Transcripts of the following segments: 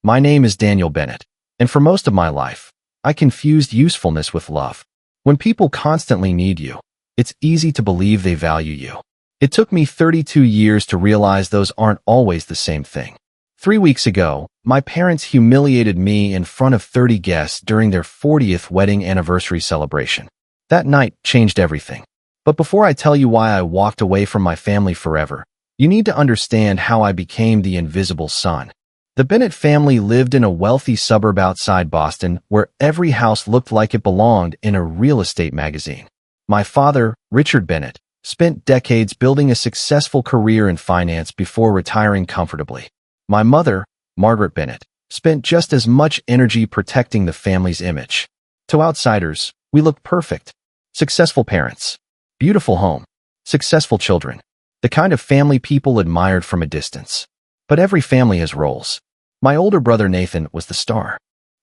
My name is Daniel Bennett, and for most of my life, I confused usefulness with love. When people constantly need you, it's easy to believe they value you. It took me 32 years to realize those aren't always the same thing. 3 weeks ago, my parents humiliated me in front of 30 guests during their 40th wedding anniversary celebration. That night changed everything. But before I tell you why I walked away from my family forever, you need to understand how I became the invisible son. The Bennett family lived in a wealthy suburb outside Boston where every house looked like it belonged in a real estate magazine. My father, Richard Bennett, spent decades building a successful career in finance before retiring comfortably. My mother, Margaret Bennett, spent just as much energy protecting the family's image. To outsiders, we looked perfect. Successful parents, beautiful home, successful children, the kind of family people admired from a distance. But every family has roles. My older brother Nathan was the star.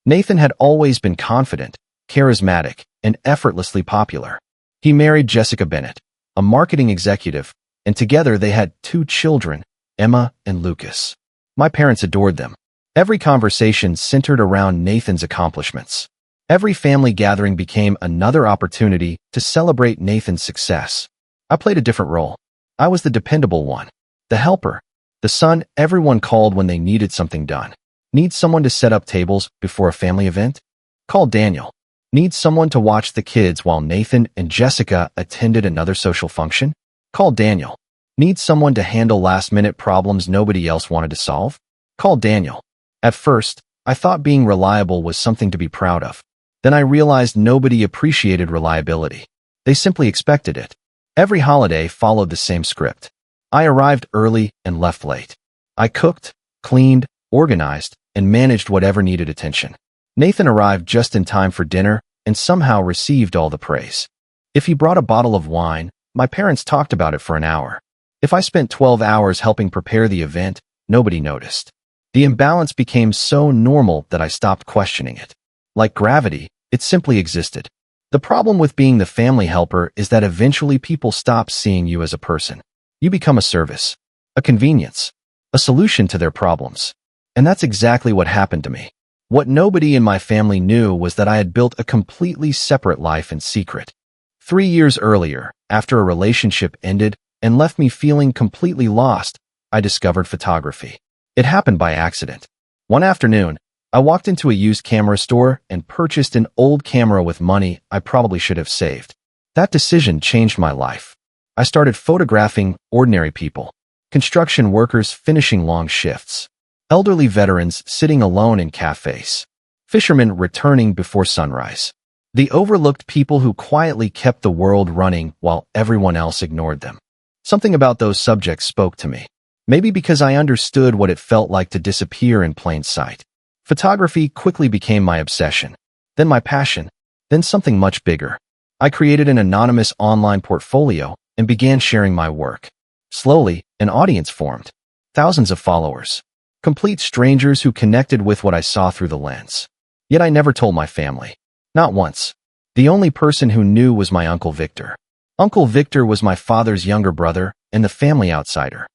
Nathan had always been confident, charismatic, and effortlessly popular. He married Jessica Bennett, a marketing executive, and together they had 2 children, Emma and Lucas. My parents adored them. Every conversation centered around Nathan's accomplishments. Every family gathering became another opportunity to celebrate Nathan's success. I played a different role. I was the dependable one, the helper, the son everyone called when they needed something done. Need someone to set up tables before a family event? Call Daniel. Need someone to watch the kids while Nathan and Jessica attended another social function? Call Daniel. Need someone to handle last-minute problems nobody else wanted to solve? Call Daniel. At first, I thought being reliable was something to be proud of. Then I realized nobody appreciated reliability. They simply expected it. Every holiday followed the same script. I arrived early and left late. I cooked, cleaned, organized, and managed whatever needed attention. Nathan arrived just in time for dinner and somehow received all the praise. If he brought a bottle of wine, my parents talked about it for an hour. If I spent 12 hours helping prepare the event, nobody noticed. The imbalance became so normal that I stopped questioning it. Like gravity, it simply existed. The problem with being the family helper is that eventually people stop seeing you as a person. You become a service, a convenience, a solution to their problems. And that's exactly what happened to me. What nobody in my family knew was that I had built a completely separate life in secret. 3 years earlier, after a relationship ended and left me feeling completely lost, I discovered photography. It happened by accident. One afternoon, I walked into a used camera store and purchased an old camera with money I probably should have saved. That decision changed my life. I started photographing ordinary people, construction workers finishing long shifts, elderly veterans sitting alone in cafes, fishermen returning before sunrise, the overlooked people who quietly kept the world running while everyone else ignored them. Something about those subjects spoke to me, maybe because I understood what it felt like to disappear in plain sight. Photography quickly became my obsession, then my passion, then something much bigger. I created an anonymous online portfolio and began sharing my work. Slowly, an audience formed. Thousands of followers. Complete strangers who connected with what I saw through the lens. Yet I never told my family. Not once. The only person who knew was my Uncle Victor. Uncle Victor was my father's younger brother and the family outsider.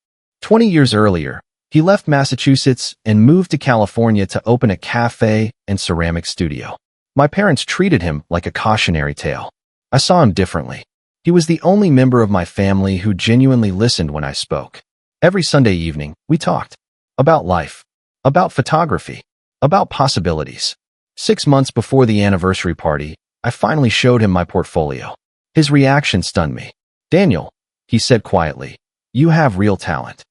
20 years earlier, he left Massachusetts and moved to California to open a cafe and ceramic studio. My parents treated him like a cautionary tale. I saw him differently. He was the only member of my family who genuinely listened when I spoke. Every Sunday evening, we talked. About life. About photography. About possibilities. 6 months before the anniversary party, I finally showed him my portfolio. His reaction stunned me. "Daniel," he said quietly, "you have real talent."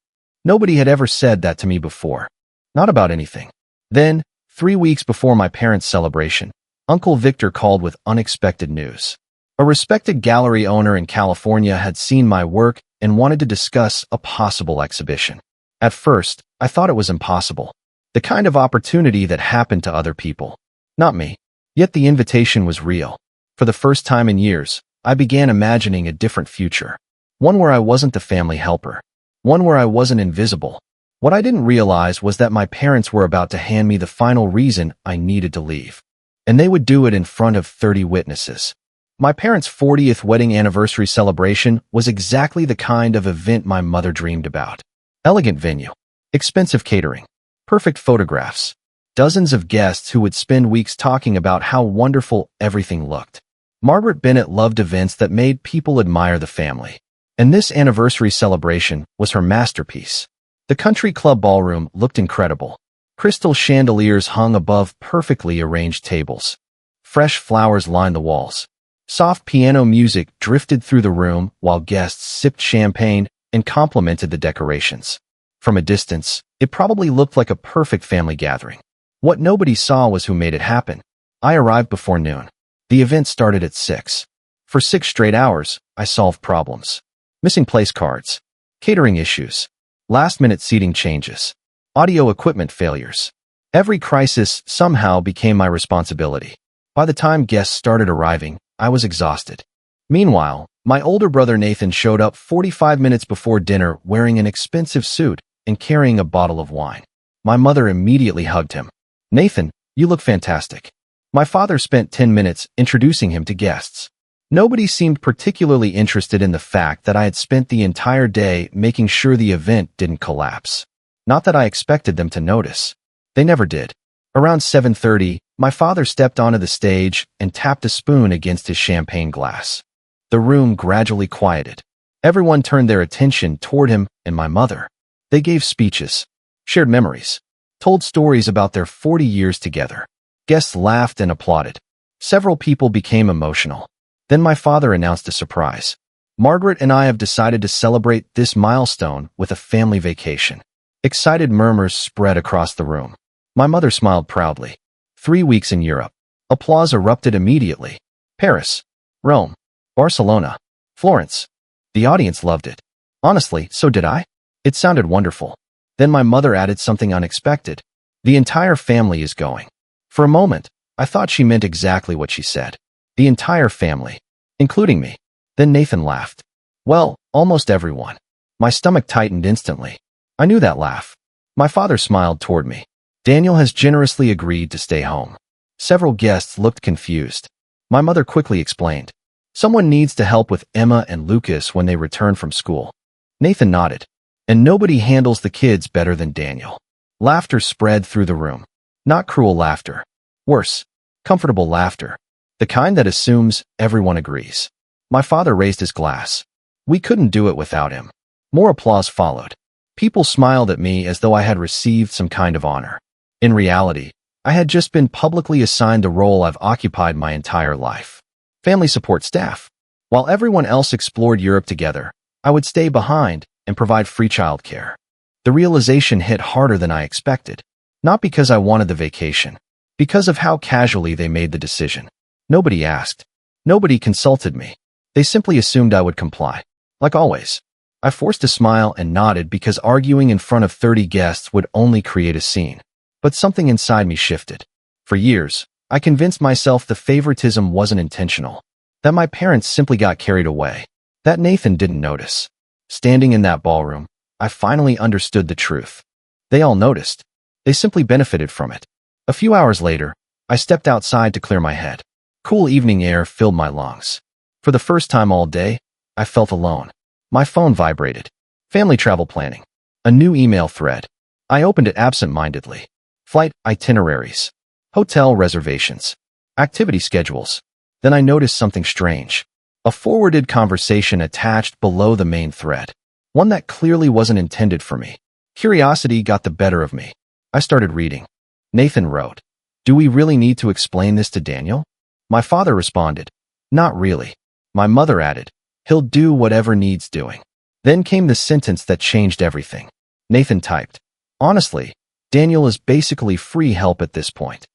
Nobody had ever said that to me before. Not about anything. Then, 3 weeks before my parents' celebration, Uncle Victor called with unexpected news. A respected gallery owner in California had seen my work and wanted to discuss a possible exhibition. At first, I thought it was impossible. The kind of opportunity that happened to other people. Not me. Yet the invitation was real. For the first time in years, I began imagining a different future. One where I wasn't the family helper. One where I wasn't invisible. What I didn't realize was that my parents were about to hand me the final reason I needed to leave. And they would do it in front of 30 witnesses. My parents' 40th wedding anniversary celebration was exactly the kind of event my mother dreamed about. Elegant venue, expensive catering, perfect photographs, Dozens of guests who would spend weeks talking about how wonderful everything looked. Margaret Bennett loved events that made people admire the family. And this anniversary celebration was her masterpiece. The country club ballroom looked incredible. Crystal chandeliers hung above perfectly arranged tables. Fresh flowers lined the walls. Soft piano music drifted through the room while guests sipped champagne and complimented the decorations. From a distance, it probably looked like a perfect family gathering. What nobody saw was who made it happen. I arrived before noon. The event started at 6. For 6 straight hours, I solved problems. Missing place cards, catering issues, last-minute seating changes, audio equipment failures. Every crisis somehow became my responsibility. By the time guests started arriving, I was exhausted. Meanwhile, my older brother Nathan showed up 45 minutes before dinner wearing an expensive suit and carrying a bottle of wine. My mother immediately hugged him. "Nathan, you look fantastic." My father spent 10 minutes introducing him to guests. Nobody seemed particularly interested in the fact that I had spent the entire day making sure the event didn't collapse. Not that I expected them to notice. They never did. Around 7:30, my father stepped onto the stage and tapped a spoon against his champagne glass. The room gradually quieted. Everyone turned their attention toward him and my mother. They gave speeches, shared memories, told stories about their 40 years together. Guests laughed and applauded. Several people became emotional. Then my father announced a surprise. "Margaret and I have decided to celebrate this milestone with a family vacation." Excited murmurs spread across the room. My mother smiled proudly. 3 weeks in Europe. Applause erupted immediately. Paris, Rome, Barcelona, Florence. The audience loved it. Honestly, so did I. It sounded wonderful. Then my mother added something unexpected. "The entire family is going." For a moment, I thought she meant exactly what she said. The entire family, including me. Then Nathan laughed. "Well, almost everyone." My stomach tightened instantly. I knew that laugh. My father smiled toward me. "Daniel has generously agreed to stay home." Several guests looked confused. My mother quickly explained. "Someone needs to help with Emma and Lucas when they return from school." Nathan nodded. "And nobody handles the kids better than Daniel." Laughter spread through the room. Not cruel laughter. Worse, comfortable laughter. The kind that assumes everyone agrees. My father raised his glass. We couldn't do it without him. More applause followed. People smiled at me as though I had received some kind of honor. In reality, I had just been publicly assigned the role I've occupied my entire life. Family support staff. While everyone else explored Europe together, I would stay behind and provide free childcare. The realization hit harder than I expected. Not because I wanted the vacation. Because of how casually they made the decision. Nobody asked. Nobody consulted me. They simply assumed I would comply. Like always. I forced a smile and nodded because arguing in front of 30 guests would only create a scene. But something inside me shifted. For years, I convinced myself the favoritism wasn't intentional. That my parents simply got carried away. That Nathan didn't notice. Standing in that ballroom, I finally understood the truth. They all noticed. They simply benefited from it. A few hours later, I stepped outside to clear my head. Cool evening air filled my lungs. For the first time all day, I felt alone. My phone vibrated. Family travel planning. A new email thread. I opened it absent-mindedly. Flight itineraries. Hotel reservations. Activity schedules. Then I noticed something strange. A forwarded conversation attached below the main thread. One that clearly wasn't intended for me. Curiosity got the better of me. I started reading. Nathan wrote, "Do we really need to explain this to Daniel?" My father responded, "Not really." My mother added, "He'll do whatever needs doing." Then came the sentence that changed everything. Nathan typed, "Honestly, Daniel is basically free help at this point."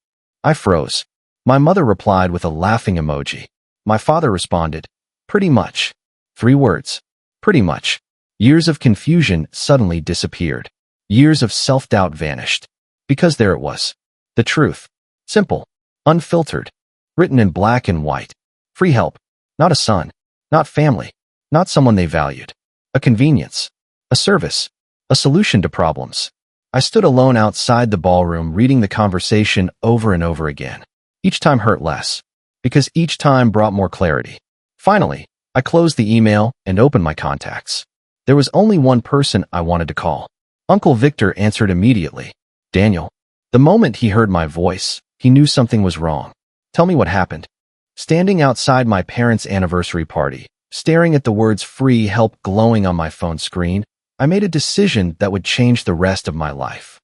I froze. My mother replied with a laughing emoji. My father responded, "Pretty much." 3 words. Pretty much. Years of confusion suddenly disappeared. Years of self-doubt vanished. Because there it was. The truth. Simple. Unfiltered. Written in black and white. Free help. Not a son. Not family. Not someone they valued. A convenience. A service. A solution to problems. I stood alone outside the ballroom reading the conversation over and over again. Each time hurt less. Because each time brought more clarity. Finally, I closed the email and opened my contacts. There was only one person I wanted to call. Uncle Victor answered immediately. "Daniel." The moment he heard my voice, he knew something was wrong. Tell me what happened. Standing outside my parents' anniversary party, staring at the words free help glowing on my phone screen, I made a decision that would change the rest of my life.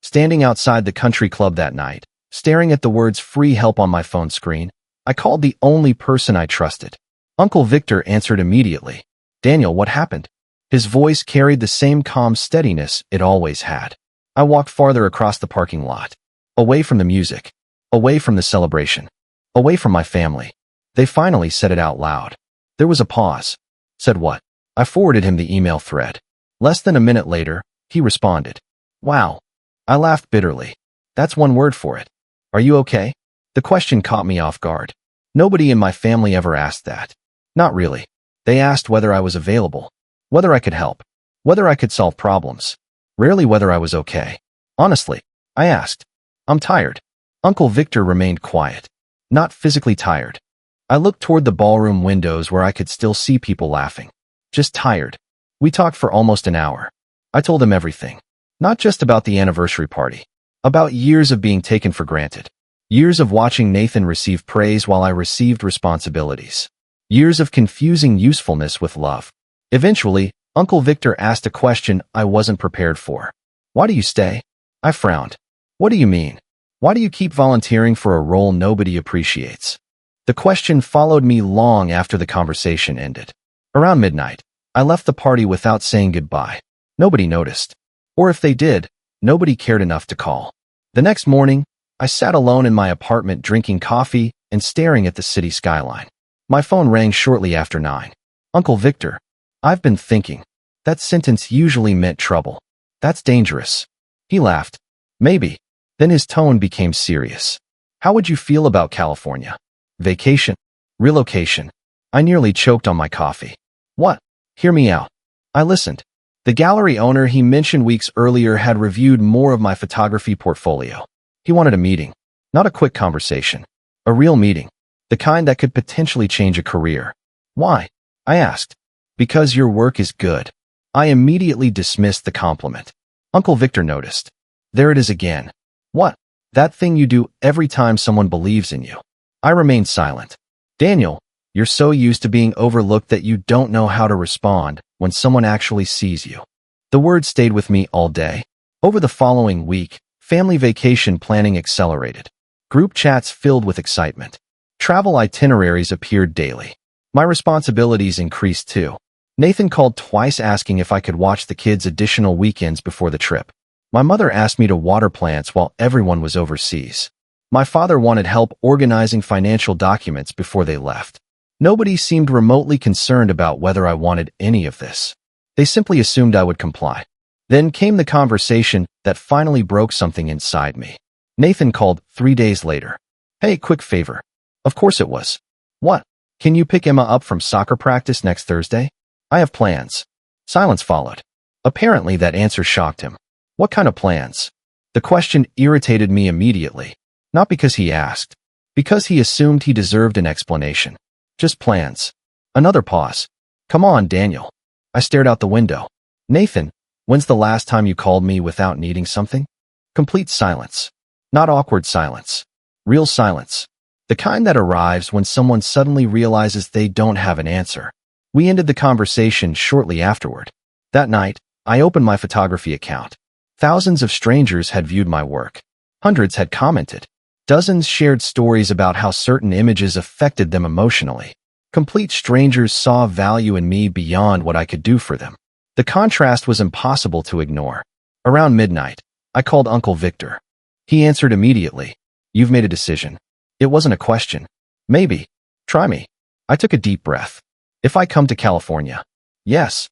Standing outside the country club that night, staring at the words free help on my phone screen, I called the only person I trusted. Uncle Victor answered immediately. Daniel, what happened? His voice carried the same calm steadiness it always had. I walked farther across the parking lot, away from the music, away from the celebration, away from my family. They finally said it out loud. There was a pause. Said what? I forwarded him the email thread. Less than a minute later, he responded. Wow. I laughed bitterly. That's one word for it. Are you okay? The question caught me off guard. Nobody in my family ever asked that. Not really. They asked whether I was available, whether I could help, whether I could solve problems. Rarely whether I was okay. Honestly, I asked. I'm tired. Uncle Victor remained quiet. Not physically tired. I looked toward the ballroom windows where I could still see people laughing. Just tired. We talked for almost an hour. I told him everything. Not just about the anniversary party. About years of being taken for granted. Years of watching Nathan receive praise while I received responsibilities. Years of confusing usefulness with love. Eventually, Uncle Victor asked a question I wasn't prepared for. Why do you stay? I frowned. What do you mean? Why do you keep volunteering for a role nobody appreciates? The question followed me long after the conversation ended. Around midnight, I left the party without saying goodbye. Nobody noticed. Or if they did, nobody cared enough to call. The next morning, I sat alone in my apartment drinking coffee and staring at the city skyline. My phone rang shortly after 9. Uncle Victor, I've been thinking. That sentence usually meant trouble. That's dangerous. He laughed. Maybe. Then his tone became serious. How would you feel about California? Vacation? Relocation? I nearly choked on my coffee. What? Hear me out. I listened. The gallery owner he mentioned weeks earlier had reviewed more of my photography portfolio. He wanted a meeting. Not a quick conversation. A real meeting. The kind that could potentially change a career. Why? I asked. Because your work is good. I immediately dismissed the compliment. Uncle Victor noticed. There it is again. What? That thing you do every time someone believes in you. I remained silent. Daniel, you're so used to being overlooked that you don't know how to respond when someone actually sees you. The words stayed with me all day. Over the following week, family vacation planning accelerated. Group chats filled with excitement. Travel itineraries appeared daily. My responsibilities increased too. Nathan called twice asking if I could watch the kids additional weekends before the trip. My mother asked me to water plants while everyone was overseas. My father wanted help organizing financial documents before they left. Nobody seemed remotely concerned about whether I wanted any of this. They simply assumed I would comply. Then came the conversation that finally broke something inside me. Nathan called 3 days later. Hey, quick favor. Of course it was. What? Can you pick Emma up from soccer practice next Thursday? I have plans. Silence followed. Apparently that answer shocked him. What kind of plans? The question irritated me immediately. Not because he asked. Because he assumed he deserved an explanation. Just plans. Another pause. Come on, Daniel. I stared out the window. Nathan, when's the last time you called me without needing something? Complete silence. Not awkward silence. Real silence. The kind that arrives when someone suddenly realizes they don't have an answer. We ended the conversation shortly afterward. That night, I opened my photography account. Thousands of strangers had viewed my work. Hundreds had commented. Dozens shared stories about how certain images affected them emotionally. Complete strangers saw value in me beyond what I could do for them. The contrast was impossible to ignore. Around midnight, I called Uncle Victor. He answered immediately. You've made a decision. It wasn't a question. Maybe. Try me. I took a deep breath. If I come to California. Yes.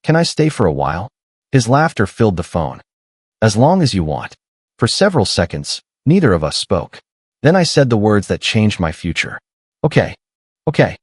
Can I stay for a while? His laughter filled the phone. As long as you want. For several seconds, neither of us spoke. Then I said the words that changed my future. Okay. Okay.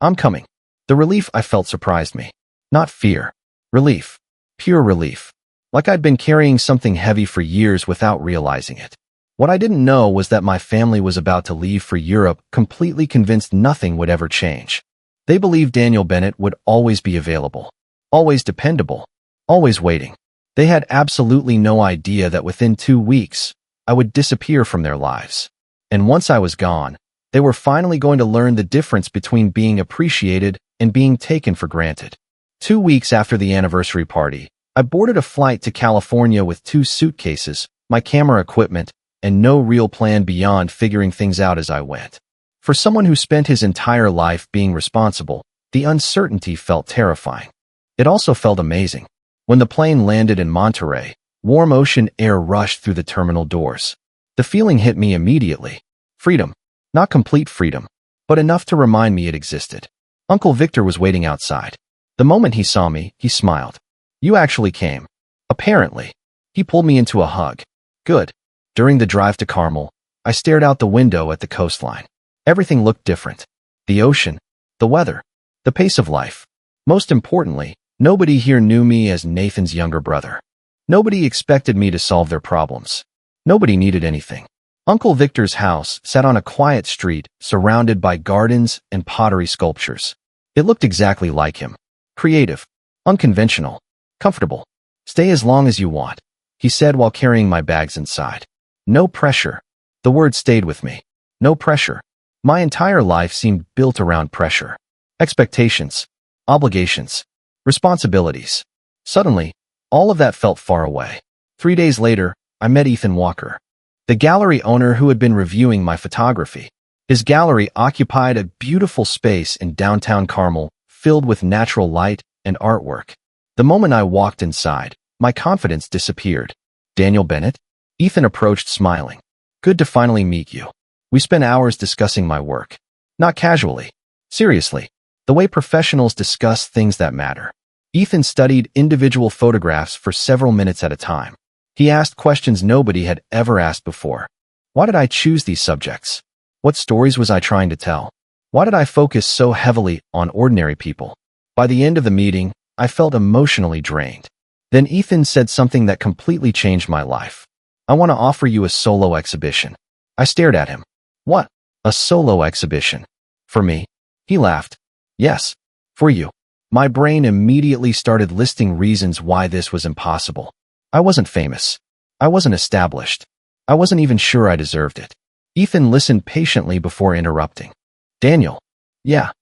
I'm coming. The relief I felt surprised me. Not fear. Relief. Pure relief. Like I'd been carrying something heavy for years without realizing it. What I didn't know was that my family was about to leave for Europe, completely convinced nothing would ever change. They believed Daniel Bennett would always be available. Always dependable. Always waiting. They had absolutely no idea that within 2 weeks, I would disappear from their lives. And once I was gone, they were finally going to learn the difference between being appreciated and being taken for granted. 2 weeks after the anniversary party, I boarded a flight to California with 2 suitcases, my camera equipment, and no real plan beyond figuring things out as I went. For someone who spent his entire life being responsible, the uncertainty felt terrifying. It also felt amazing. When the plane landed in Monterey, warm ocean air rushed through the terminal doors. The feeling hit me immediately. Freedom. Not complete freedom, but enough to remind me it existed. Uncle Victor was waiting outside. The moment he saw me, he smiled. "You actually came." Apparently. He pulled me into a hug. Good. During the drive to Carmel, I stared out the window at the coastline. Everything looked different. The ocean, the weather, the pace of life. Most importantly, nobody here knew me as Nathan's younger brother. Nobody expected me to solve their problems. Nobody needed anything. Uncle Victor's house sat on a quiet street surrounded by gardens and pottery sculptures. It looked exactly like him. Creative, unconventional, comfortable. "Stay as long as you want," he said while carrying my bags inside. No pressure. The word stayed with me. No pressure. My entire life seemed built around pressure. Expectations, obligations, responsibilities. Suddenly, all of that felt far away. 3 days later, I met Ethan Walker, the gallery owner who had been reviewing my photography. His gallery occupied a beautiful space in downtown Carmel, filled with natural light and artwork. The moment I walked inside, my confidence disappeared. "Daniel Bennett?" Ethan approached smiling. "Good to finally meet you." We spent hours discussing my work. Not casually. Seriously. The way professionals discuss things that matter. Ethan studied individual photographs for several minutes at a time. He asked questions nobody had ever asked before. Why did I choose these subjects? What stories was I trying to tell? Why did I focus so heavily on ordinary people? By the end of the meeting, I felt emotionally drained. Then Ethan said something that completely changed my life. "I want to offer you a solo exhibition." I stared at him. "What? A solo exhibition? For me?" He laughed. "Yes, for you." My brain immediately started listing reasons why this was impossible. I wasn't famous. I wasn't established. I wasn't even sure I deserved it. Ethan listened patiently before interrupting. "Daniel." "Yeah.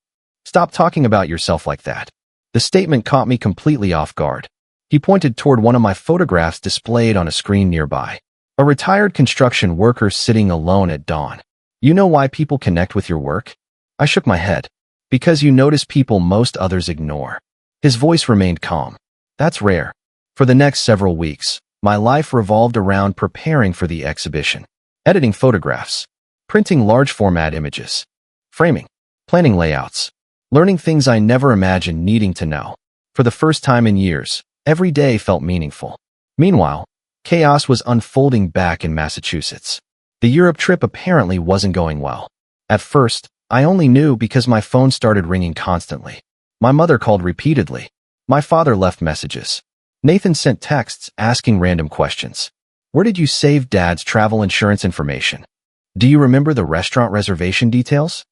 Stop talking about yourself like that." The statement caught me completely off guard. He pointed toward one of my photographs displayed on a screen nearby. A retired construction worker sitting alone at dawn. "You know why people connect with your work?" I shook my head. "Because you notice people most others ignore." His voice remained calm. "That's rare." For the next several weeks, my life revolved around preparing for the exhibition. Editing photographs, printing large format images, framing, planning layouts, learning things I never imagined needing to know. For the first time in years, every day felt meaningful. Meanwhile, chaos was unfolding back in Massachusetts. The Europe trip apparently wasn't going well. At first, I only knew because my phone started ringing constantly. My mother called repeatedly. My father left messages. Nathan sent texts asking random questions. "Where did you save Dad's travel insurance information? Do you remember the restaurant reservation details?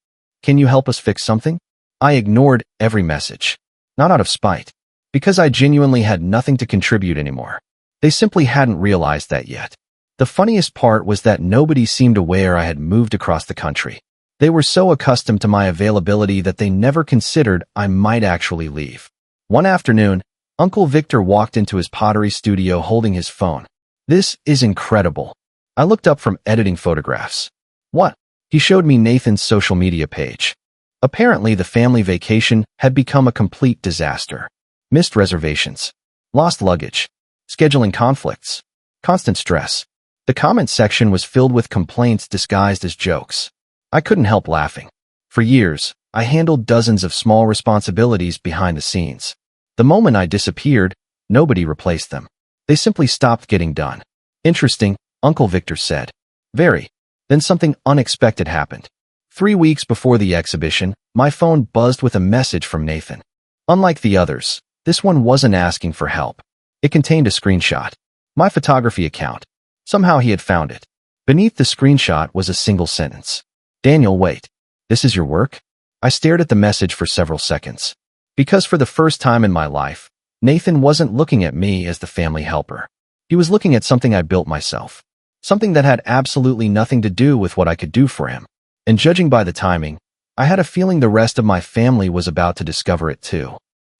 Can you help us fix something?" I ignored every message. Not out of spite. Because I genuinely had nothing to contribute anymore. They simply hadn't realized that yet. The funniest part was that nobody seemed aware I had moved across the country. They were so accustomed to my availability that they never considered I might actually leave. One afternoon, Uncle Victor walked into his pottery studio holding his phone. "This is incredible." I looked up from editing photographs. "What?" He showed me Nathan's social media page. Apparently, the family vacation had become a complete disaster. Missed reservations, lost luggage, scheduling conflicts, constant stress. The comment section was filled with complaints disguised as jokes. I couldn't help laughing. For years, I handled dozens of small responsibilities behind the scenes. The moment I disappeared, nobody replaced them. They simply stopped getting done. "Interesting," Uncle Victor said. "Very." Then something unexpected happened. 3 weeks before the exhibition, my phone buzzed with a message from Nathan. Unlike the others, this one wasn't asking for help. It contained a screenshot. My photography account. Somehow he had found it. Beneath the screenshot was a single sentence. "Daniel, wait. This is your work?" I stared at the message for several seconds. Because for the first time in my life, Nathan wasn't looking at me as the family helper. He was looking at something I built myself. something that had absolutely nothing to do with what I could do for him. And judging by the timing, I had a feeling the rest of my family was about to discover it too.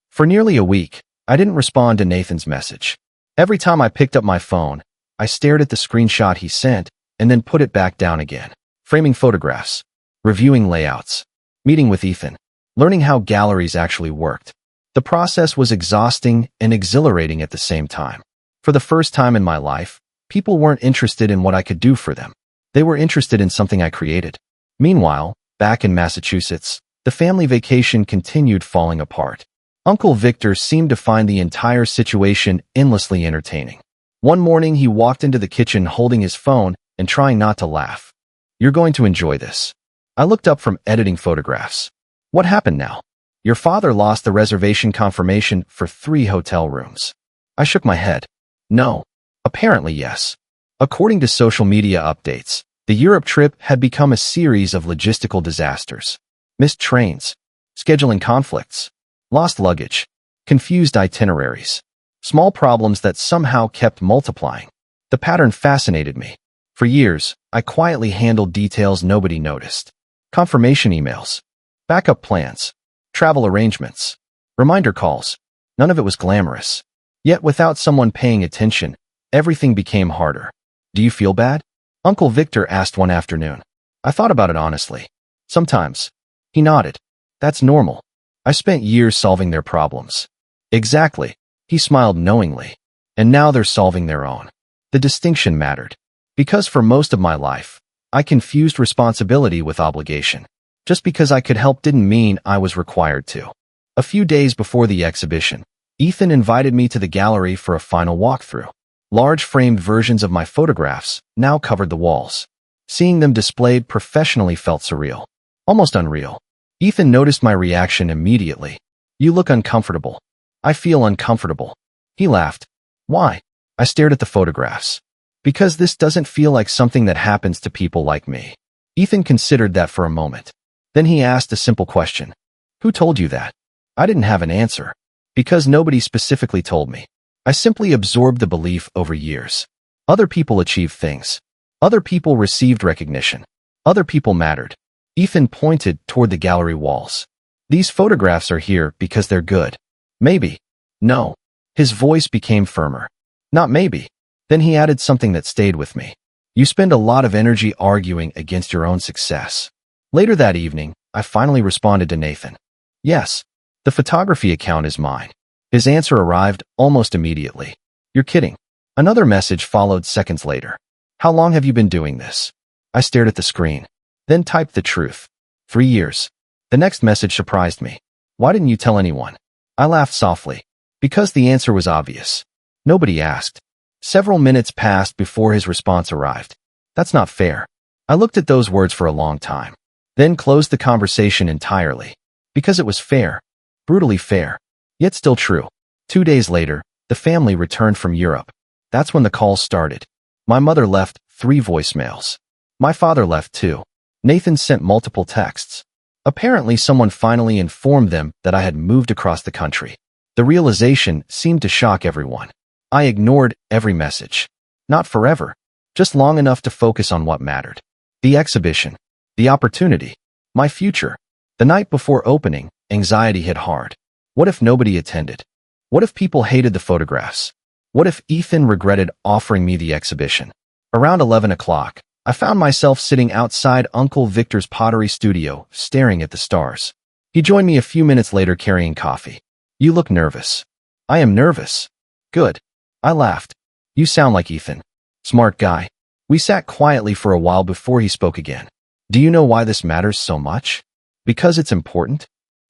For nearly a week, I didn't respond to Nathan's message. Every time I picked up my phone, I stared at the screenshot he sent and then put it back down again. Framing photographs, reviewing layouts, meeting with Ethan, learning how galleries actually worked. The process was exhausting and exhilarating at the same time. For the first time in my life, people weren't interested in what I could do for them. They were interested in something I created. Meanwhile, back in Massachusetts, the family vacation continued falling apart. Uncle Victor seemed to find the entire situation endlessly entertaining. One morning, he walked into the kitchen holding his phone and trying not to laugh. "You're going to enjoy this." I looked up from editing photographs. "What happened now?" "Your father lost the reservation confirmation for 3 hotel rooms." I shook my head. "No." "Apparently, yes." According to social media updates, the Europe trip had become a series of logistical disasters. Missed trains, scheduling conflicts, lost luggage, confused itineraries. Small problems that somehow kept multiplying. The pattern fascinated me. For years, I quietly handled details nobody noticed. Confirmation emails, backup plans, travel arrangements, reminder calls. None of it was glamorous. Yet without someone paying attention, everything became harder. "Do you feel bad?" Uncle Victor asked one afternoon. I thought about it honestly. "Sometimes." He nodded. "That's normal. I spent years solving their problems." "Exactly." He smiled knowingly. "And now they're solving their own." The distinction mattered. Because for most of my life, I confused responsibility with obligation. Just because I could help didn't mean I was required to. A few days before the exhibition, Ethan invited me to the gallery for a final walkthrough. Large framed versions of my photographs now covered the walls. Seeing them displayed professionally felt surreal. Almost unreal. Ethan noticed my reaction immediately. "You look uncomfortable." "I feel uncomfortable." He laughed. "Why?" I stared at the photographs. "Because this doesn't feel like something that happens to people like me." Ethan considered that for a moment. Then he asked a simple question. "Who told you that?" I didn't have an answer. Because nobody specifically told me. I simply absorbed the belief over years. Other people achieved things. Other people received recognition. Other people mattered. Ethan pointed toward the gallery walls. "These photographs are here because they're good." "Maybe." "No." His voice became firmer. "Not maybe." Then he added something that stayed with me. "You spend a lot of energy arguing against your own success." Later that evening, I finally responded to Nathan. "Yes, the photography account is mine." His answer arrived almost immediately. "You're kidding." Another message followed seconds later. "How long have you been doing this?" I stared at the screen, then typed the truth. 3 years. The next message surprised me. "Why didn't you tell anyone?" I laughed softly. Because the answer was obvious. Nobody asked. Several minutes passed before his response arrived. "That's not fair." I looked at those words for a long time, then closed the conversation entirely. Because it was fair. Brutally fair. Yet still true. 2 days later, the family returned from Europe. That's when the calls started. My mother left 3 voicemails. My father left 2. Nathan sent multiple texts. Apparently, someone finally informed them that I had moved across the country. The realization seemed to shock everyone. I ignored every message. Not forever, just long enough to focus on what mattered. The exhibition. The opportunity. My future. The night before opening, anxiety hit hard. What if nobody attended? What if people hated the photographs? What if Ethan regretted offering me the exhibition? Around 11 o'clock, I found myself sitting outside Uncle Victor's pottery studio, staring at the stars. He joined me a few minutes later carrying coffee. "You look nervous." "I am nervous." "Good." I laughed. "You sound like Ethan. Smart guy." We sat quietly for a while before he spoke again. "Do you know why this matters so much?" "Because it's important."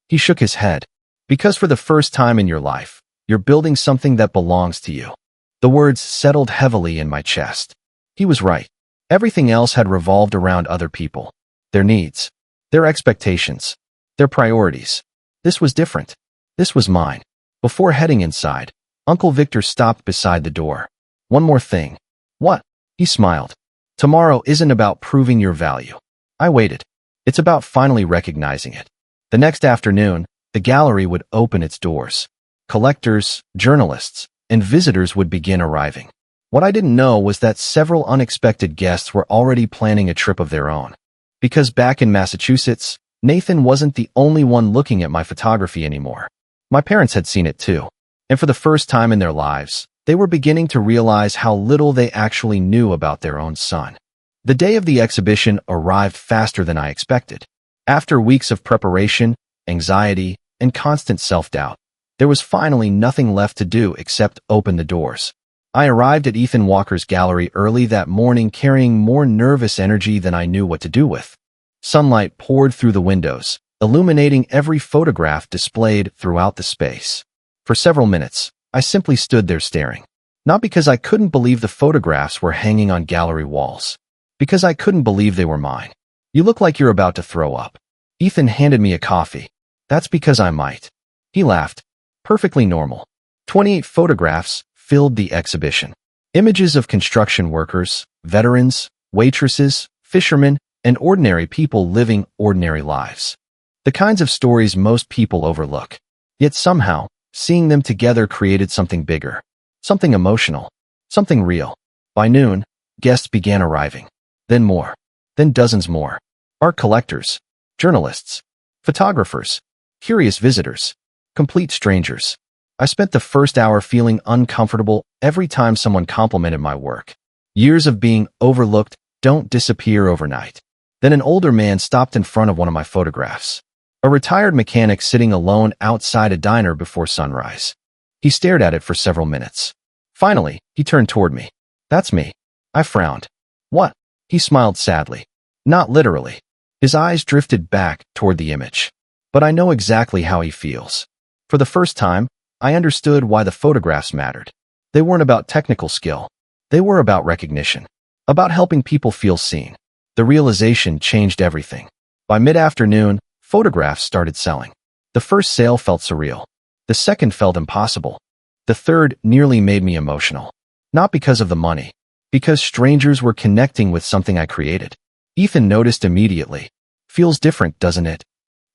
He shook his head. "Because for the first time in your life, you're building something that belongs to you." The words settled heavily in my chest. He was right. Everything else had revolved around other people. Their needs. Their expectations. Their priorities. This was different. This was mine. Before heading inside, Uncle Victor stopped beside the door. "One more thing." "What?" He smiled. "Tomorrow isn't about proving your value." I waited. "It's about finally recognizing it." The next afternoon, the gallery would open its doors. Collectors, journalists, and visitors would begin arriving. What I didn't know was that several unexpected guests were already planning a trip of their own. Because back in Massachusetts, Nathan wasn't the only one looking at my photography anymore. My parents had seen it too. And for the first time in their lives, they were beginning to realize how little they actually knew about their own son. The day of the exhibition arrived faster than I expected. After weeks of preparation, anxiety, and constant self-doubt, there was finally nothing left to do except open the doors. I arrived at Ethan Walker's gallery early that morning carrying more nervous energy than I knew what to do with. Sunlight poured through the windows, illuminating every photograph displayed throughout the space. For several minutes, I simply stood there staring. Not because I couldn't believe the photographs were hanging on gallery walls. Because I couldn't believe they were mine. You look like you're about to throw up. Ethan handed me a coffee. That's because I might. He laughed. Perfectly normal. 28 photographs filled the exhibition. Images of construction workers, veterans, waitresses, fishermen, and ordinary people living ordinary lives. The kinds of stories most people overlook. Yet somehow, seeing them together created something bigger. Something emotional. Something real. By noon, guests began arriving. Then more. Then dozens more. Art collectors. Journalists. Photographers. Curious visitors. Complete strangers. I spent the first hour feeling uncomfortable every time someone complimented my work. Years of being overlooked don't disappear overnight. Then an older man stopped in front of one of my photographs. A retired mechanic sitting alone outside a diner before sunrise. He stared at it for several minutes. Finally, he turned toward me. That's me. I frowned. What? He smiled sadly. Not literally. His eyes drifted back toward the image. But I know exactly how he feels. For the first time, I understood why the photographs mattered. They weren't about technical skill. They were about recognition. About helping people feel seen. The realization changed everything. By mid-afternoon, photographs started selling. The first sale felt surreal. The second felt impossible. The third nearly made me emotional. Not because of the money. Because strangers were connecting with something I created. Ethan noticed immediately. Feels different, doesn't it?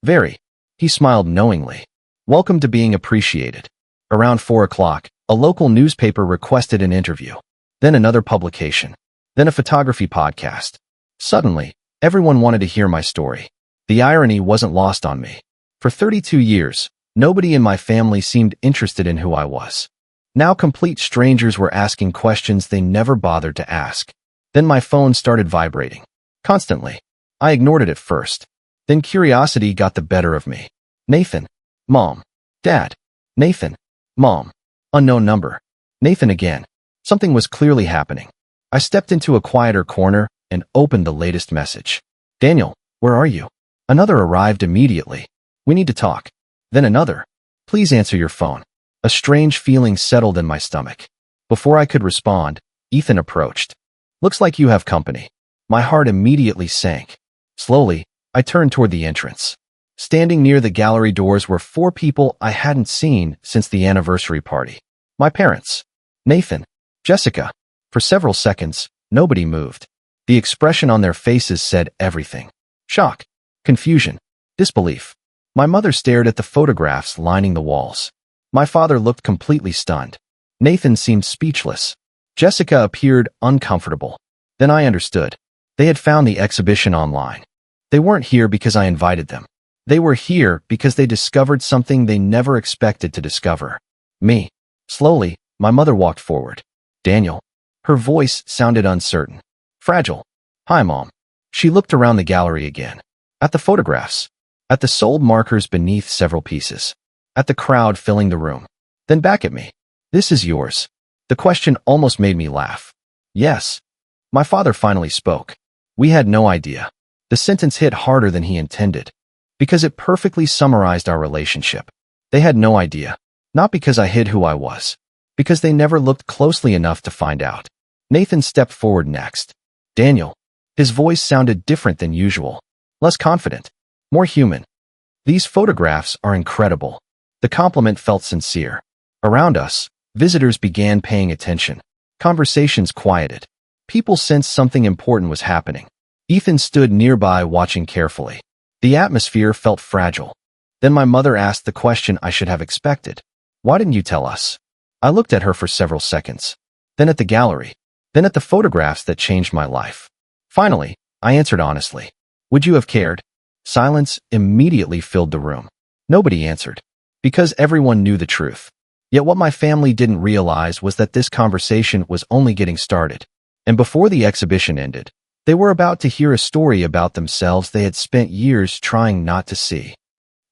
Very. He smiled knowingly. Welcome to being appreciated. Around 4 o'clock, a local newspaper requested an interview. Then another publication. Then a photography podcast. Suddenly, everyone wanted to hear my story. The irony wasn't lost on me. For 32 years, nobody in my family seemed interested in who I was. Now complete strangers were asking questions they never bothered to ask. Then my phone started vibrating. Constantly. I ignored it at first. Then curiosity got the better of me. Nathan. Mom. Dad. Nathan. Mom. Unknown number. Nathan again. Something was clearly happening. I stepped into a quieter corner and opened the latest message. Daniel, where are you? Another arrived immediately. We need to talk. Then another. Please answer your phone. A strange feeling settled in my stomach. Before I could respond, Ethan approached. Looks like you have company. My heart immediately sank. Slowly, I turned toward the entrance. Standing near the gallery doors were 4 people I hadn't seen since the anniversary party. My parents. Nathan. Jessica. For several seconds, nobody moved. The expression on their faces said everything. Shock. Confusion. Disbelief. My mother stared at the photographs lining the walls. My father looked completely stunned. Nathan seemed speechless. Jessica appeared uncomfortable. Then I understood. They had found the exhibition online. They weren't here because I invited them. They were here because they discovered something they never expected to discover. Me. Slowly, my mother walked forward. Daniel. Her voice sounded uncertain. Fragile. Hi, Mom. She looked around the gallery again. At the photographs. At the sold markers beneath several pieces. At the crowd filling the room. Then back at me. This is yours. The question almost made me laugh. Yes. My father finally spoke. We had no idea. The sentence hit harder than he intended. Because it perfectly summarized our relationship. They had no idea. Not because I hid who I was. Because they never looked closely enough to find out. Nathan stepped forward next. Daniel. His voice sounded different than usual. Less confident. More human. These photographs are incredible. The compliment felt sincere. Around us, visitors began paying attention. Conversations quieted. People sensed something important was happening. Ethan stood nearby watching carefully. The atmosphere felt fragile. Then my mother asked the question I should have expected. Why didn't you tell us? I looked at her for several seconds. then at the gallery, then at the photographs that changed my life. Finally, I answered honestly. Would you have cared? Silence immediately filled the room. Nobody answered, because everyone knew the truth. Yet what my family didn't realize was that this conversation was only getting started. And before the exhibition ended, they were about to hear a story about themselves they had spent years trying not to see.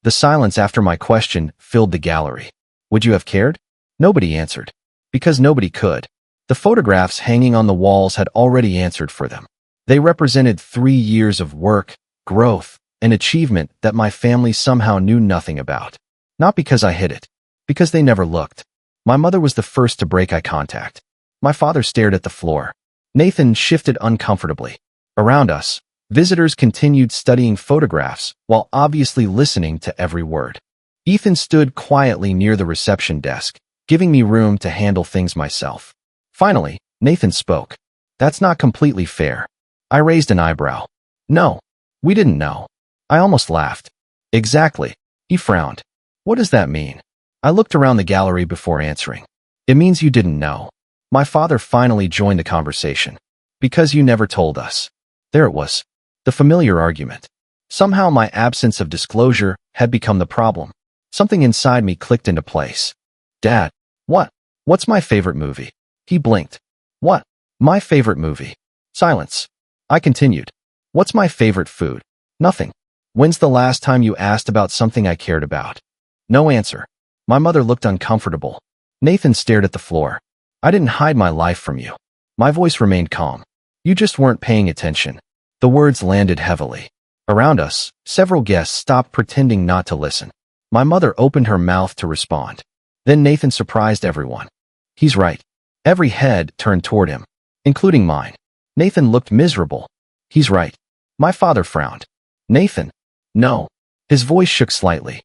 The silence after my question filled the gallery. Would you have cared? Nobody answered, because nobody could. The photographs hanging on the walls had already answered for them. They represented 3 years of work, growth, and achievement that my family somehow knew nothing about. Not because I hid it, because they never looked. My mother was the first to break eye contact. My father stared at the floor. Nathan shifted uncomfortably. Around us, visitors continued studying photographs while obviously listening to every word. Ethan stood quietly near the reception desk, giving me room to handle things myself. Finally, Nathan spoke. That's not completely fair. I raised an eyebrow. No, we didn't know. I almost laughed. Exactly. He frowned. What does that mean? I looked around the gallery before answering. It means you didn't know. My father finally joined the conversation. Because you never told us. There it was. The familiar argument. Somehow my absence of disclosure had become the problem. Something inside me clicked into place. Dad, what? What's my favorite movie? He blinked. What? My favorite movie. Silence. I continued. What's my favorite food? Nothing. When's the last time you asked about something I cared about? No answer. My mother looked uncomfortable. Nathan stared at the floor. I didn't hide my life from you. My voice remained calm. You just weren't paying attention. The words landed heavily. Around us, several guests stopped pretending not to listen. My mother opened her mouth to respond. Then Nathan surprised everyone. He's right. Every head turned toward him, including mine. Nathan looked miserable. He's right. My father frowned. Nathan. No. His voice shook slightly.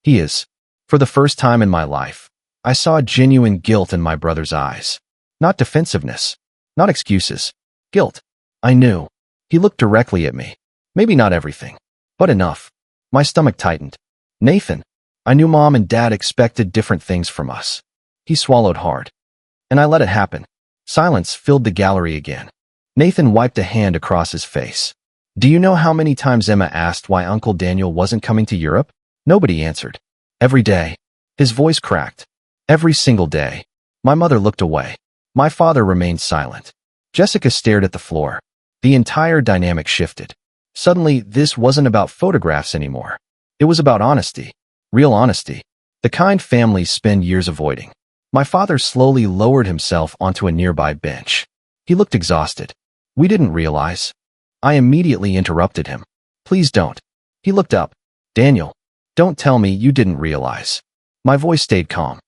He is. For the first time in my life, I saw genuine guilt in my brother's eyes. Not defensiveness. Not excuses. Guilt. I knew. He looked directly at me. Maybe not everything, but enough. My stomach tightened. Nathan. I knew Mom and Dad expected different things from us. He swallowed hard. And I let it happen. Silence filled the gallery again. Nathan wiped a hand across his face. Do you know how many times Emma asked why Uncle Daniel wasn't coming to Europe? Nobody answered. Every day. His voice cracked. Every single day. My mother looked away. My father remained silent. Jessica stared at the floor. The entire dynamic shifted. Suddenly, this wasn't about photographs anymore. It was about honesty. Real honesty. The kind families spend years avoiding. My father slowly lowered himself onto a nearby bench. He looked exhausted. We didn't realize. I immediately interrupted him. Please don't. He looked up. Daniel, don't tell me you didn't realize. My voice stayed calm.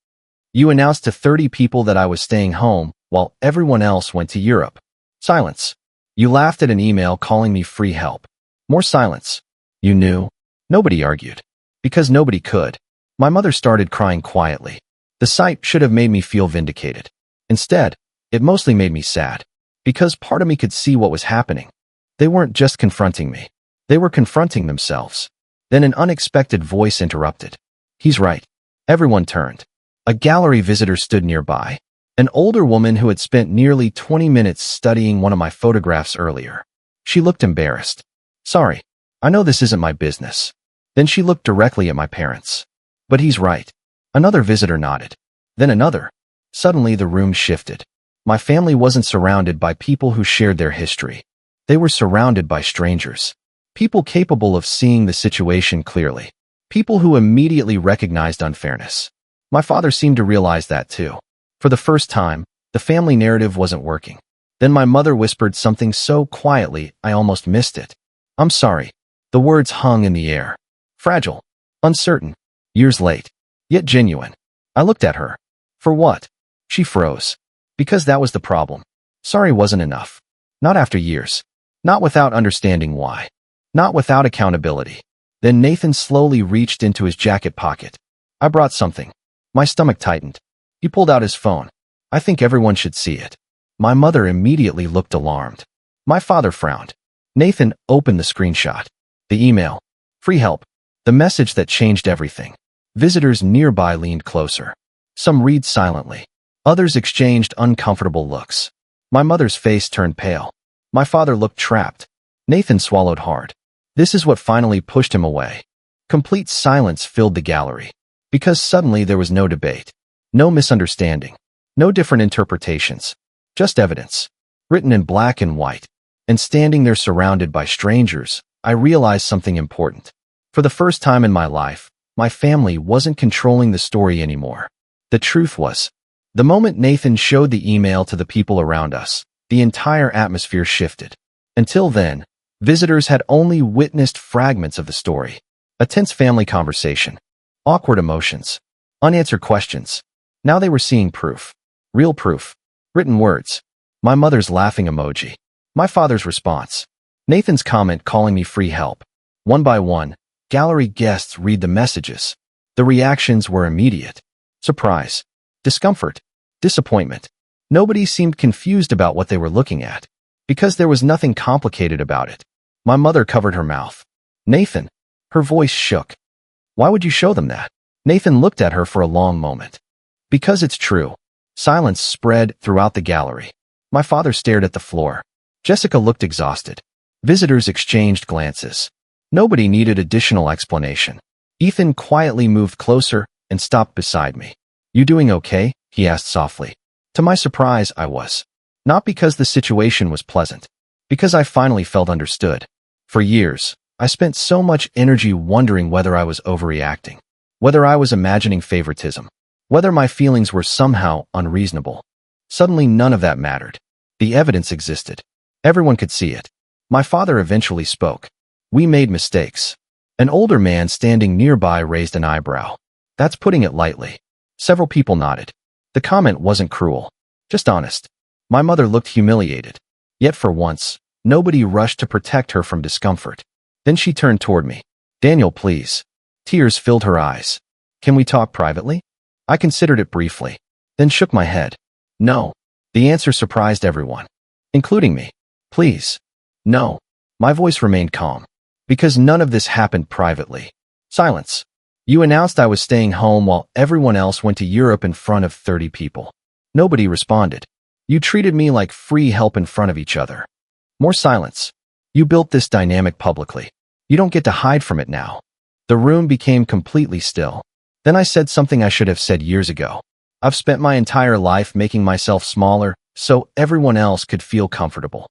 You announced to 30 people that I was staying home while everyone else went to Europe. Silence. You laughed at an email calling me free help. More silence. You knew. Nobody argued. Because nobody could. My mother started crying quietly. The sight should have made me feel vindicated. Instead, it mostly made me sad. Because part of me could see what was happening. They weren't just confronting me. They were confronting themselves. Then an unexpected voice interrupted. He's right. Everyone turned. A gallery visitor stood nearby. An older woman who had spent nearly 20 minutes studying one of my photographs earlier. She looked embarrassed. Sorry, I know this isn't my business. Then she looked directly at my parents. But he's right. Another visitor nodded. Then another. Suddenly the room shifted. My family wasn't surrounded by people who shared their history. They were surrounded by strangers. People capable of seeing the situation clearly. People who immediately recognized unfairness. My father seemed to realize that too. For the first time, the family narrative wasn't working. Then my mother whispered something so quietly I almost missed it. I'm sorry. The words hung in the air. Fragile. Uncertain. Years late. Yet genuine. I looked at her. For what? She froze. Because that was the problem. Sorry wasn't enough. Not after years. Not without understanding why. Not without accountability. Then Nathan slowly reached into his jacket pocket. I brought something. My stomach tightened. He pulled out his phone. I think everyone should see it. My mother immediately looked alarmed. My father frowned. Nathan opened the screenshot. The email. Free help. The message that changed everything. Visitors nearby leaned closer. Some read silently. Others exchanged uncomfortable looks. My mother's face turned pale. My father looked trapped. Nathan swallowed hard. This is what finally pushed him away. Complete silence filled the gallery. Because suddenly there was no debate. No misunderstanding. No different interpretations. Just evidence. Written in black and white. And standing there surrounded by strangers, I realized something important. For the first time in my life, my family wasn't controlling the story anymore. The truth was, the moment Nathan showed the email to the people around us, the entire atmosphere shifted. Until then, visitors had only witnessed fragments of the story. A tense family conversation. Awkward emotions. Unanswered questions. Now they were seeing proof. Real proof. Written words. My mother's laughing emoji. My father's response. Nathan's comment calling me free help. One by one, gallery guests read the messages. The reactions were immediate. Surprise. Discomfort. Disappointment. Nobody seemed confused about what they were looking at. Because there was nothing complicated about it. My mother covered her mouth. Nathan. Her voice shook. Why would you show them that? Nathan looked at her for a long moment. Because it's true. Silence spread throughout the gallery. My father stared at the floor. Jessica looked exhausted. Visitors exchanged glances. Nobody needed additional explanation. Ethan quietly moved closer and stopped beside me. You doing okay? He asked softly. To my surprise, I was. Not because the situation was pleasant. Because I finally felt understood. For years, I spent so much energy wondering whether I was overreacting. Whether I was imagining favoritism. Whether my feelings were somehow unreasonable. Suddenly none of that mattered. The evidence existed. Everyone could see it. My father eventually spoke. We made mistakes. An older man standing nearby raised an eyebrow. That's putting it lightly. Several people nodded. The comment wasn't cruel. Just honest. My mother looked humiliated. Yet for once, nobody rushed to protect her from discomfort. Then she turned toward me. Daniel, please. Tears filled her eyes. Can we talk privately? I considered it briefly. Then shook my head. No. The answer surprised everyone. Including me. Please. No. My voice remained calm. Because none of this happened privately. Silence. You announced I was staying home while everyone else went to Europe in front of 30 people. Nobody responded. You treated me like free help in front of each other. More silence. You built this dynamic publicly. You don't get to hide from it now. The room became completely still. Then I said something I should have said years ago. I've spent my entire life making myself smaller so everyone else could feel comfortable.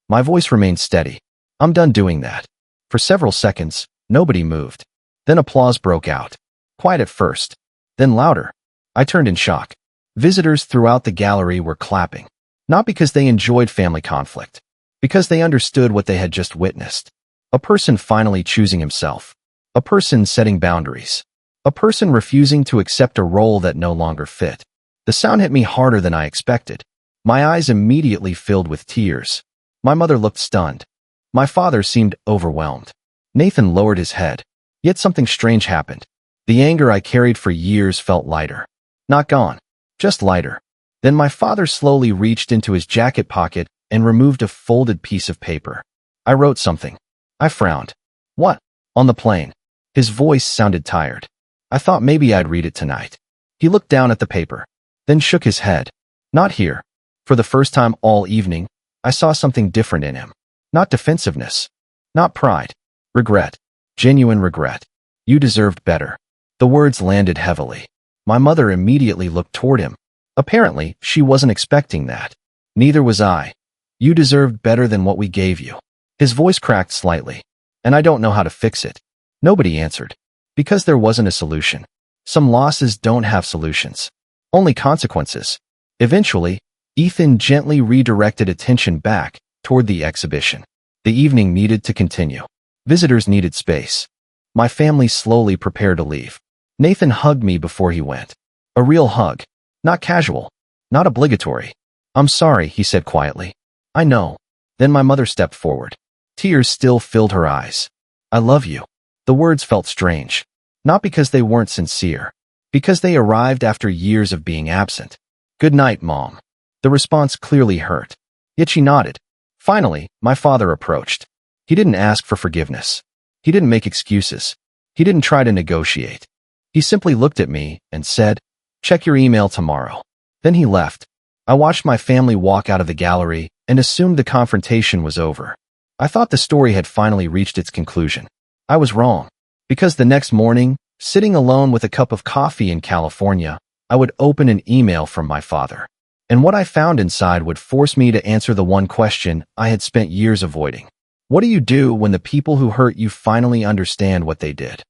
My voice remained steady. I'm done doing that. For several seconds, nobody moved. Then applause broke out. Quiet at first. Then louder. I turned in shock. Visitors throughout the gallery were clapping. Not because they enjoyed family conflict. Because they understood what they had just witnessed. A person finally choosing himself. A person setting boundaries. A person refusing to accept a role that no longer fit. The sound hit me harder than I expected. My eyes immediately filled with tears. My mother looked stunned. My father seemed overwhelmed. Nathan lowered his head. Yet something strange happened. The anger I carried for years felt lighter. Not gone. Just lighter. Then my father slowly reached into his jacket pocket and removed a folded piece of paper. I wrote something. I frowned. What? On the plane. His voice sounded tired. I thought maybe I'd read it tonight. He looked down at the paper, then shook his head. Not here. For the first time all evening, I saw something different in him. Not defensiveness. Not pride. Regret. Genuine regret. You deserved better. The words landed heavily. My mother immediately looked toward him. Apparently, she wasn't expecting that. Neither was I. You deserved better than what we gave you. His voice cracked slightly. And I don't know how to fix it. Nobody answered. Because there wasn't a solution. Some losses don't have solutions. Only consequences. Eventually, Ethan gently redirected attention back toward the exhibition. The evening needed to continue. Visitors needed space. My family slowly prepared to leave. Nathan hugged me before he went. A real hug. Not casual. Not obligatory. I'm sorry, he said quietly. I know. Then my mother stepped forward. Tears still filled her eyes. I love you. The words felt strange. Not because they weren't sincere. Because they arrived after years of being absent. Good night, Mom. The response clearly hurt. Yet she nodded. Finally, my father approached. He didn't ask for forgiveness. He didn't make excuses. He didn't try to negotiate. He simply looked at me and said, check your email tomorrow. Then he left. I watched my family walk out of the gallery and assumed the confrontation was over. I thought the story had finally reached its conclusion. I was wrong. Because the next morning, sitting alone with a cup of coffee in California, I would open an email from my father. And what I found inside would force me to answer the one question I had spent years avoiding. What do you do when the people who hurt you finally understand what they did?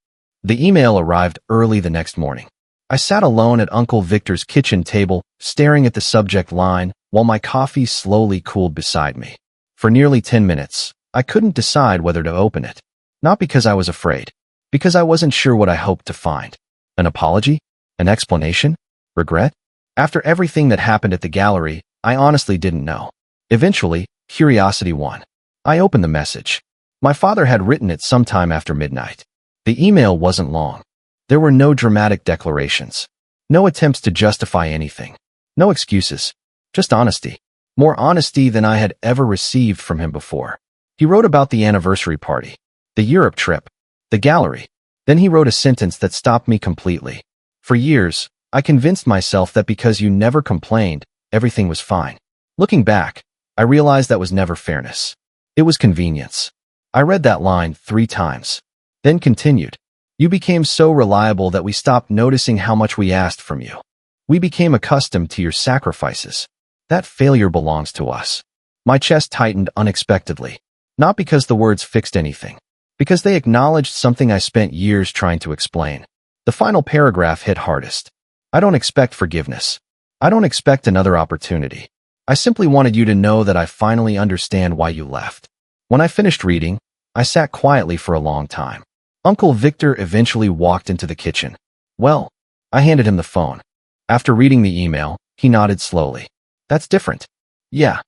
The email arrived early the next morning. I sat alone at Uncle Victor's kitchen table, staring at the subject line, while my coffee slowly cooled beside me. For nearly 10 minutes, I couldn't decide whether to open it. Not because I was afraid, because I wasn't sure what I hoped to find. An apology? An explanation? Regret? After everything that happened at the gallery, I honestly didn't know. Eventually, curiosity won. I opened the message. My father had written it sometime after midnight. The email wasn't long. There were no dramatic declarations. No attempts to justify anything. No excuses. Just honesty. More honesty than I had ever received from him before. He wrote about the anniversary party, the Europe trip, the gallery. Then he wrote a sentence that stopped me completely. For years, I convinced myself that because you never complained, everything was fine. Looking back, I realized that was never fairness. It was convenience. I read that line 3 times. Then continued. You became so reliable that we stopped noticing how much we asked from you. We became accustomed to your sacrifices. That failure belongs to us. My chest tightened unexpectedly. Not because the words fixed anything. Because they acknowledged something I spent years trying to explain. The final paragraph hit hardest. I don't expect forgiveness. I don't expect another opportunity. I simply wanted you to know that I finally understand why you left. When I finished reading, I sat quietly for a long time. Uncle Victor eventually walked into the kitchen. Well, I handed him the phone. After reading the email, he nodded slowly. That's different. Yeah.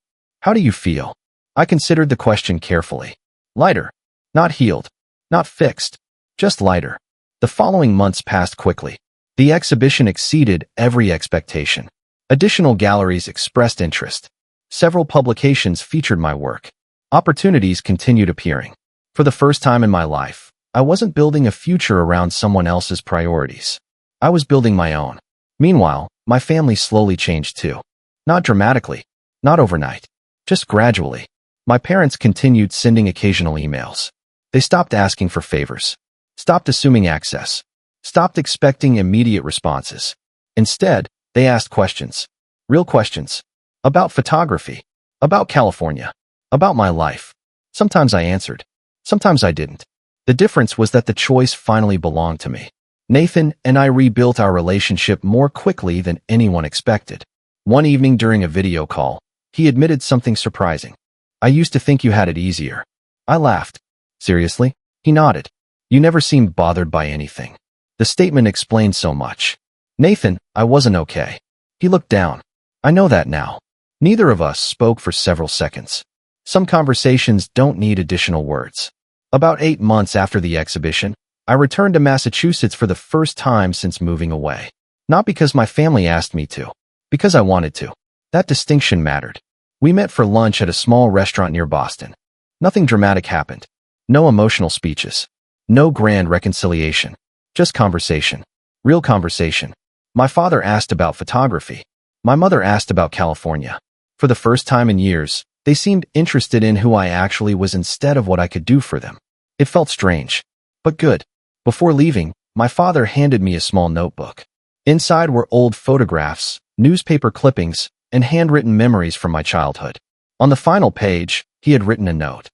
How do you feel? I considered the question carefully. Lighter. Not healed. Not fixed. Just lighter. The following months passed quickly. The exhibition exceeded every expectation. Additional galleries expressed interest. Several publications featured my work. Opportunities continued appearing. For the first time in my life, I wasn't building a future around someone else's priorities. I was building my own. Meanwhile, my family slowly changed too. Not dramatically. Not overnight. Just gradually. My parents continued sending occasional emails. They stopped asking for favors. Stopped assuming access. Stopped expecting immediate responses. Instead, they asked questions. Real questions. About photography. About California. About my life. Sometimes I answered. Sometimes I didn't. The difference was that the choice finally belonged to me. Nathan and I rebuilt our relationship more quickly than anyone expected. One evening during a video call, he admitted something surprising. I used to think you had it easier. I laughed. Seriously? He nodded. You never seemed bothered by anything. The statement explained so much. Nathan, I wasn't okay. He looked down. I know that now. Neither of us spoke for several seconds. Some conversations don't need additional words. About 8 months after the exhibition, I returned to Massachusetts for the first time since moving away. Not because my family asked me to. Because I wanted to. That distinction mattered. We met for lunch at a small restaurant near Boston. Nothing dramatic happened. No emotional speeches. No grand reconciliation. Just conversation. Real conversation. My father asked about photography. My mother asked about California. For the first time in years, they seemed interested in who I actually was instead of what I could do for them. It felt strange, but good. Before leaving, my father handed me a small notebook. Inside were old photographs, newspaper clippings, and handwritten memories from my childhood. On the final page, he had written a note.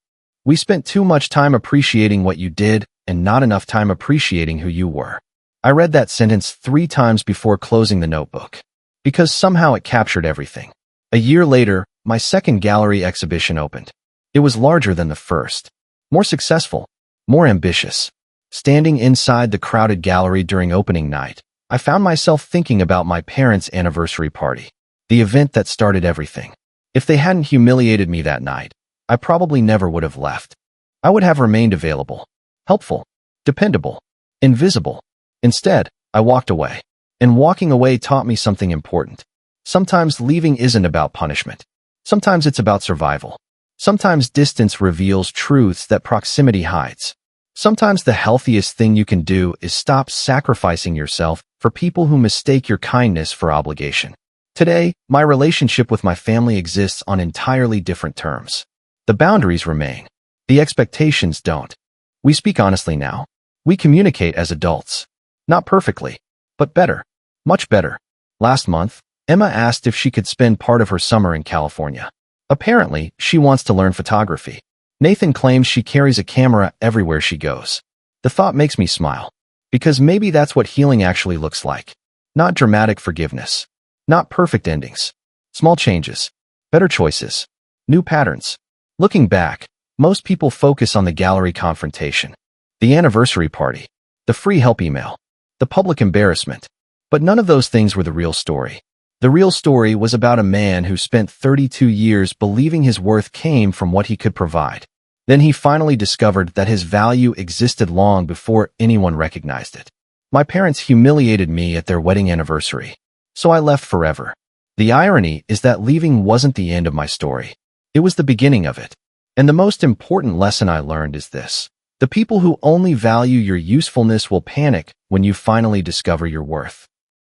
We spent too much time appreciating what you did and not enough time appreciating who you were. I read that sentence 3 times before closing the notebook, because somehow it captured everything. A year later, my second gallery exhibition opened. It was larger than the first. More successful. More ambitious. Standing inside the crowded gallery during opening night, I found myself thinking about my parents' anniversary party. The event that started everything. If they hadn't humiliated me that night, I probably never would have left. I would have remained available. Helpful. Dependable. Invisible. Instead, I walked away. And walking away taught me something important. Sometimes leaving isn't about punishment. Sometimes it's about survival. Sometimes distance reveals truths that proximity hides. Sometimes the healthiest thing you can do is stop sacrificing yourself for people who mistake your kindness for obligation. Today, my relationship with my family exists on entirely different terms. The boundaries remain. The expectations don't. We speak honestly now. We communicate as adults. Not perfectly, but better. Much better. Last month, Emma asked if she could spend part of her summer in California. Apparently, she wants to learn photography. Nathan claims she carries a camera everywhere she goes. The thought makes me smile. Because maybe that's what healing actually looks like. Not dramatic forgiveness. Not perfect endings. Small changes. Better choices. New patterns. Looking back, most people focus on the gallery confrontation, the anniversary party, the free help email, the public embarrassment. But none of those things were the real story. The real story was about a man who spent 32 years believing his worth came from what he could provide. Then he finally discovered that his value existed long before anyone recognized it. My parents humiliated me at their wedding anniversary, so I left forever. The irony is that leaving wasn't the end of my story. It was the beginning of it. And the most important lesson I learned is this. The people who only value your usefulness will panic when you finally discover your worth.